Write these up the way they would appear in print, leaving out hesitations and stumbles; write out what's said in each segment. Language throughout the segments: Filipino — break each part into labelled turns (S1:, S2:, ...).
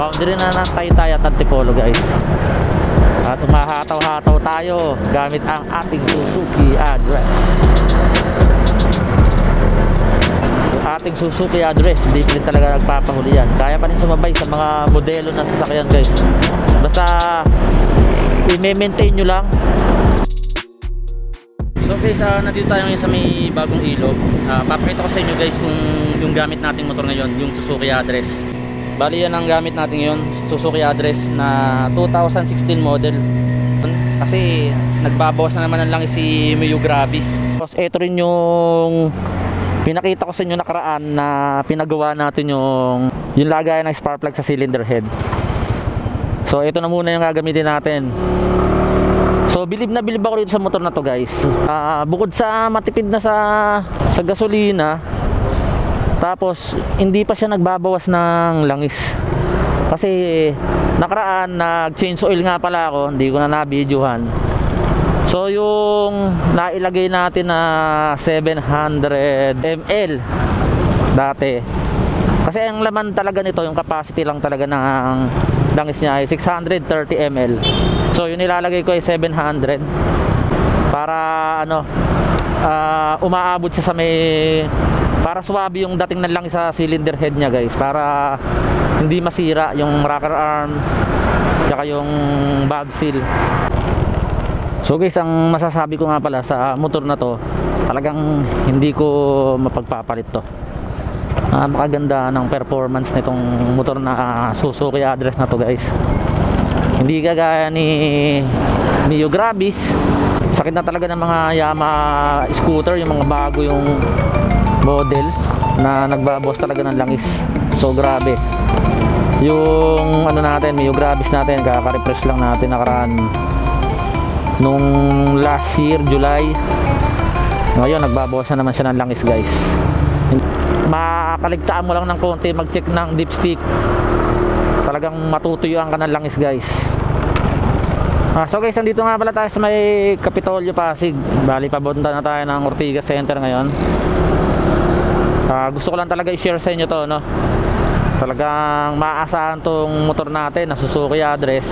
S1: Boundary na ng Taytay at Antipolo guys. At umahataw-hataw tayo gamit ang ating Suzuki address. Yung ating Suzuki address, hindi pa rin talaga nagpapahuli yan. Kaya pa rin sumabay sa mga modelo na sasakyan guys. Basta i-maintain nyo lang. So guys, nandito tayo ngayon sa may bagong ilog. Papakita ko sa inyo guys kung yung gamit nating motor ngayon, yung Suzuki address. Bali yan ang gamit natin ngayon, Suzuki address na 2016 model. Kasi nagbabawas na naman ng langis si Mio Gravis. Tapos ito rin yung pinakita ko sa inyo nakaraan na pinagawa natin yung lagayan ng spark plug sa cylinder head. So ito na muna yung gagamitin natin. So bilib na bilib ako rito sa motor na to guys. Bukod sa matipid na sa gasolina, tapos hindi pa siya nagbabawas ng langis. Kasi nakaraan nag-change oil nga pala ako, hindi ko na na-videohan. So yung nailagay natin na 700 ml dati, kasi ang laman talaga nito, yung capacity lang talaga ng langis niya ay 630 ml. So yung nilalagay ko ay 700 para ano, umaabot siya sa may, para swabe yung dating ng langis sa cylinder head niya guys, para hindi masira yung rocker arm tsaka yung valve seal. So guys, ang masasabi ko nga pala sa motor na to, talagang hindi ko mapagpapalit to. Makaganda ng performance nitong motor na Suzuki address na to guys. Hindi kagaya ni Mio Gravis. Sakit na talaga ng mga Yamaha scooter, yung mga bago yung model na nagbabawas talaga ng langis. So grabe. Yung ano natin, Mio Gravis natin, kaka-refresh lang natin nakaraan nung last year, July. Ngayon nagbabawas na naman siya ng langis guys. Makakaligtaan mo lang ng konti, mag-check ng dipstick, talagang matutuyuan ka ng langis guys. So guys, nandito nga pala tayo sa may Kapitolyo, Pasig. Bali papunta na tayo ng Ortigas Center ngayon. Gusto ko lang talaga i-share sa inyo to, no? Talagang maaasahan tong motor natin na Suzuki address,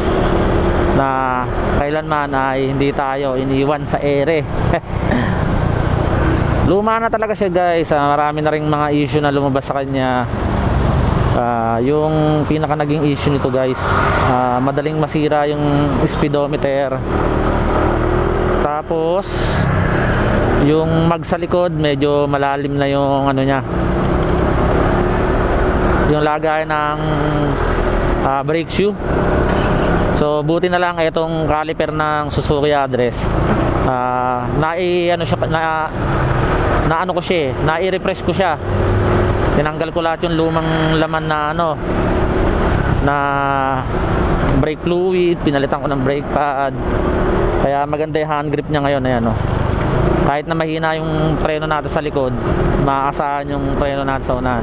S1: na kailanman ay hindi tayo iniwan sa ere. Luma na talaga siya guys. Marami na ring mga issue na lumabas sa kanya. Yung pinaka naging issue nito guys, madaling masira yung speedometer. Tapos yung mag sa likod, medyo malalim na yung ano niya, yung lagay ng brake shoe. So buti na lang itong caliper ng Suzuki address, na-ano ko siya, na-refresh ko siya. Tinanggal ko lahat yung lumang laman na ano, na brake fluid, pinalitan ko ng brake pad. Kaya maganda yung hand grip niya ngayon, ayan o. Kahit na mahina yung preno natin sa likod, maaasahan yung preno natin sa unahan.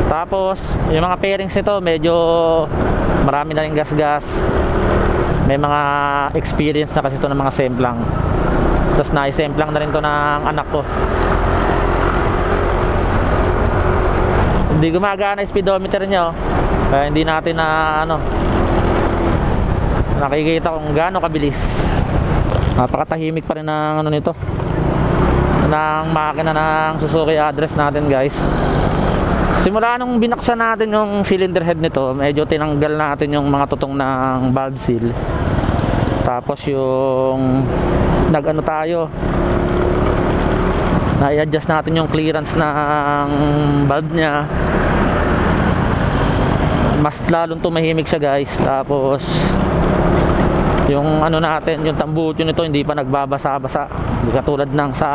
S1: Tapos yung mga pairings nito, medyo marami na rin gas-gas. May mga experience na kasi ito ng mga semplang. Tapos na-semplang na rin to ng anak ko. Hindi gumagana speedometer niya, oh. Kaya hindi natin na ano, nakikita kung gaano kabilis. Napakatahimik pa rin ng ano nito, ng makina ng Suzuki address natin guys. Simula nung binaksan natin yung cylinder head nito, medyo tinanggal natin yung mga tutong ng valve seal. Tapos yung nag-ano tayo, na-i-adjust natin yung clearance ng valve nya. Mas lalong tumahimik siya guys. Tapos yung ano natin, yung tambucho nito hindi pa nagbabasa-basa, hindi katulad ng sa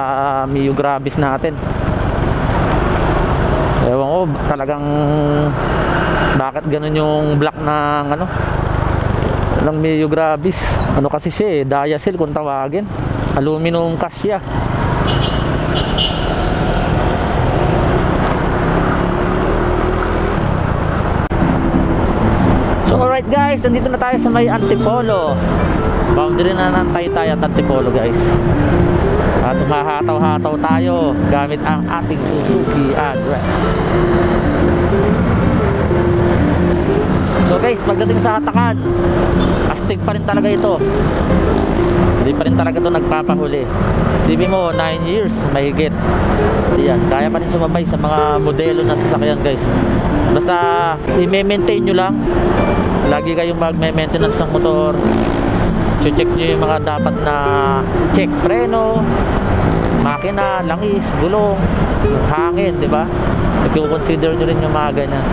S1: Mio Gravis natin. Ewan ko talagang bakit ganun yung black ng ano, ng Mio Gravis. Ano kasi siya diasil kung tawagin, aluminum cast siya. So alright guys, nandito na tayo sa may Antipolo. Boundary na ng Taytay at Antipolo guys. At umahataw-hataw tayo gamit ang ating Suzuki address. So guys, pagdating sa hatakan, astig pa rin talaga ito. Hindi pa rin talaga ito nagpapahuli. Sabi mo 9 years mahigit. Yan, kaya pa rin sumabay sa mga modelo na sasakyan guys. Basta i-maintain nyo lang. Lagi kayong mag-maintenance ng motor. Check nyo yung mga dapat na check. Preno, makina, langis, gulong, hangin, di ba? I-consider nyo rin yung mga ganyan.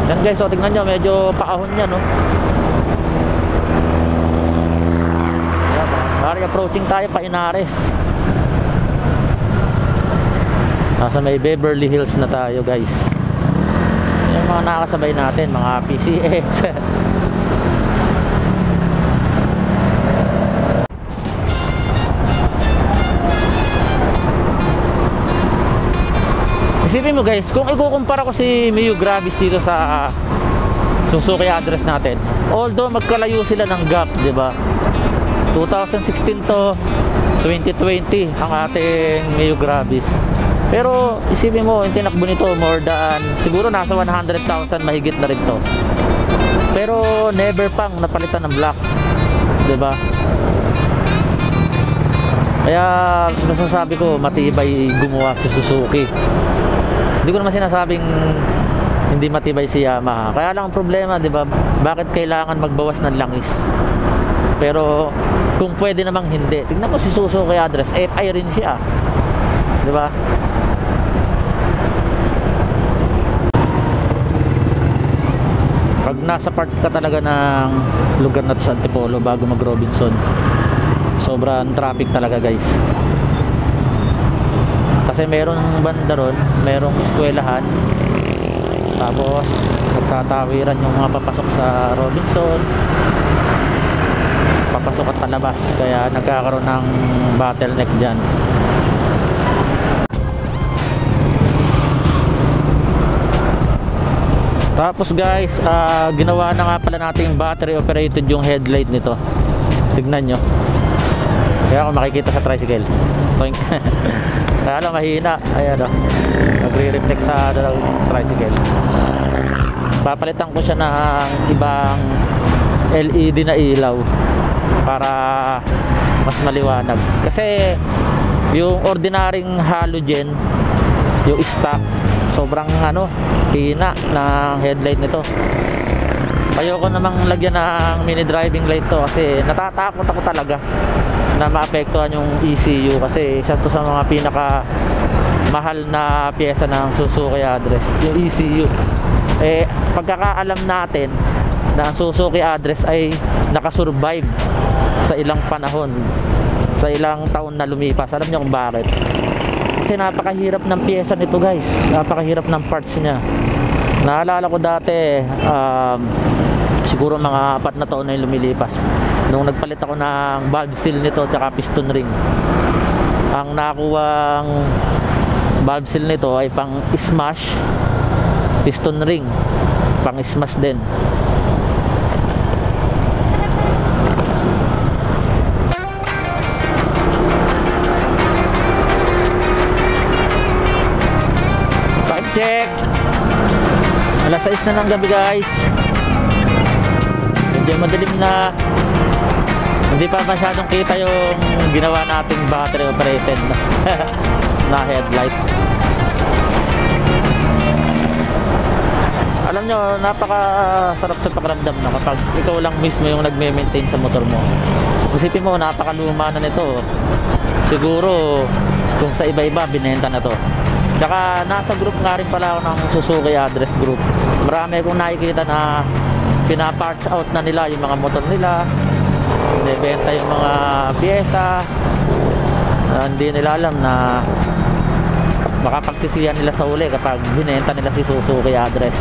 S1: Yan guys, so tingnan nyo, medyo paahon yan, no? Yan, bari approaching tayo pa Inares. Nasa may Beverly Hills na tayo guys. Yung mga nakasabay natin, mga PCX. Isipin mo guys, kung ikukumpara ko si Mio Gravis dito sa Suzuki address natin, although magkalayo sila ng gap, di ba? 2016 to 2020 ang ating Mio Gravis. Pero isipin mo, yung tinakbo nito more than, siguro nasa 100,000 mahigit na rin to. Pero never pang napalitan ng black, di ba? Kaya masasabi ko matibay gumawa si Suzuki. Hindi ko naman sinasabing hindi matibay si Yamaha. Kaya lang ang problema, 'di ba? Bakit kailangan magbawas ng langis? Pero kung pwede namang hindi. Tingnan ko si Suzuki address, FI rin siya. 'Di ba? Pag nasa part ka talaga ng lugar na to sa Antipolo bago mag Robinson, sobrang traffic talaga, guys. Kasi meron banda ron, merong eskwelahan, tapos nagtatawiran yung mga papasok sa Robinson, papasok at palabas, kaya nagkakaroon ng bottleneck dyan. Tapos guys, ginawa na nga pala natin battery operated yung headlight nito. Tignan nyo, kaya kung makikita sa tricycle kaya lang mahina, ayan o, nagre-reflect sa tricycle. Papalitan ko siya ng ibang LED na ilaw para mas maliwanag, kasi yung ordinaryong halogen, yung stock, sobrang hina ng headlight nito. Ayoko namang lagyan ng mini driving light to, kasi natatakot ako talaga na maapektuhan yung ECU, kasi isa to sa mga pinaka mahal na pyesa ng Suzuki address, yung ECU. Pagkakaalam natin na ang Suzuki address ay nakasurvive sa ilang panahon, sa ilang taon na lumipas. Alam niyo kung bakit? Kasi napakahirap ng pyesa nito guys, napakahirap ng parts niya. Naalala ko dati, siguro mga 4 na taon na yung lumilipas, nung nagpalit ako ng valve seal nito tsaka piston ring. Ang nakuwang valve seal nito ay pang smash, piston ring pang smash din. Time check, alas 6 na ng gabi guys. Medyo madilim na, hindi pa masyadong kita yung ginawa nating battery operated na headlight. Alam nyo, napakasarap sa pakiramdam na kapag ikaw lang mismo yung nagme-maintain sa motor mo. Isipin mo, napakaluma na nito. Siguro kung sa iba-iba binenta na to. Tsaka nasa group nga rin pala ako ng Suzuki address group. Marami akong nakikita na pina-parts out na nila yung mga motor nila, binibenta yung mga pyesa. Hindi nila alam na makapagsisiyan nila sa uli kapag binenta nila si Suzuki address.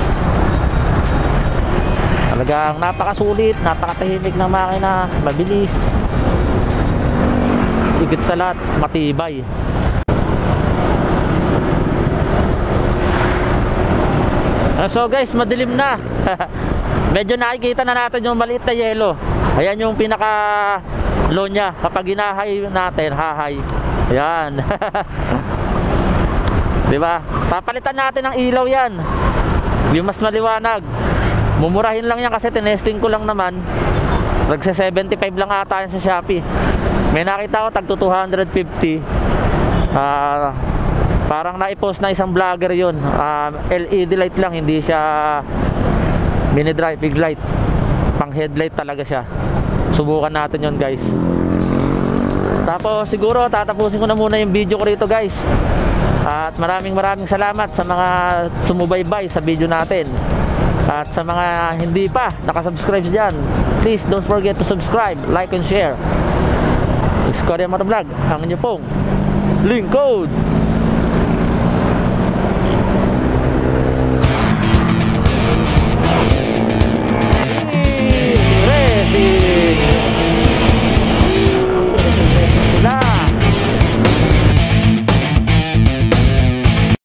S1: Talagang napakasulit, napakatahimik ng makina, mabilis, higit sa lahat matibay. So guys, madilim na. Medyo nakikita na natin yung maliit na yellow. Ayan yung pinaka low nya kapag hinahay natin, hahay. Ayan. Diba? Papalitan natin ng ilaw yan, yung mas maliwanag. Mumurahin lang yan kasi tinesting ko lang naman. Nagse 75 lang ata yan sa Shopee. May nakita ko tag 250. Parang naipost na isang vlogger yun. LED light lang, hindi siya mini driving light, pang headlight talaga siya. Subukan natin yon guys. Tapos siguro tatapusin ko na muna yung video ko rito guys. At maraming salamat sa mga sumubaybay sa video natin. At sa mga hindi pa nakasubscribe dyan, please don't forget to subscribe, like and share. Iskoria Motovlog, ang inyo pong lingkod.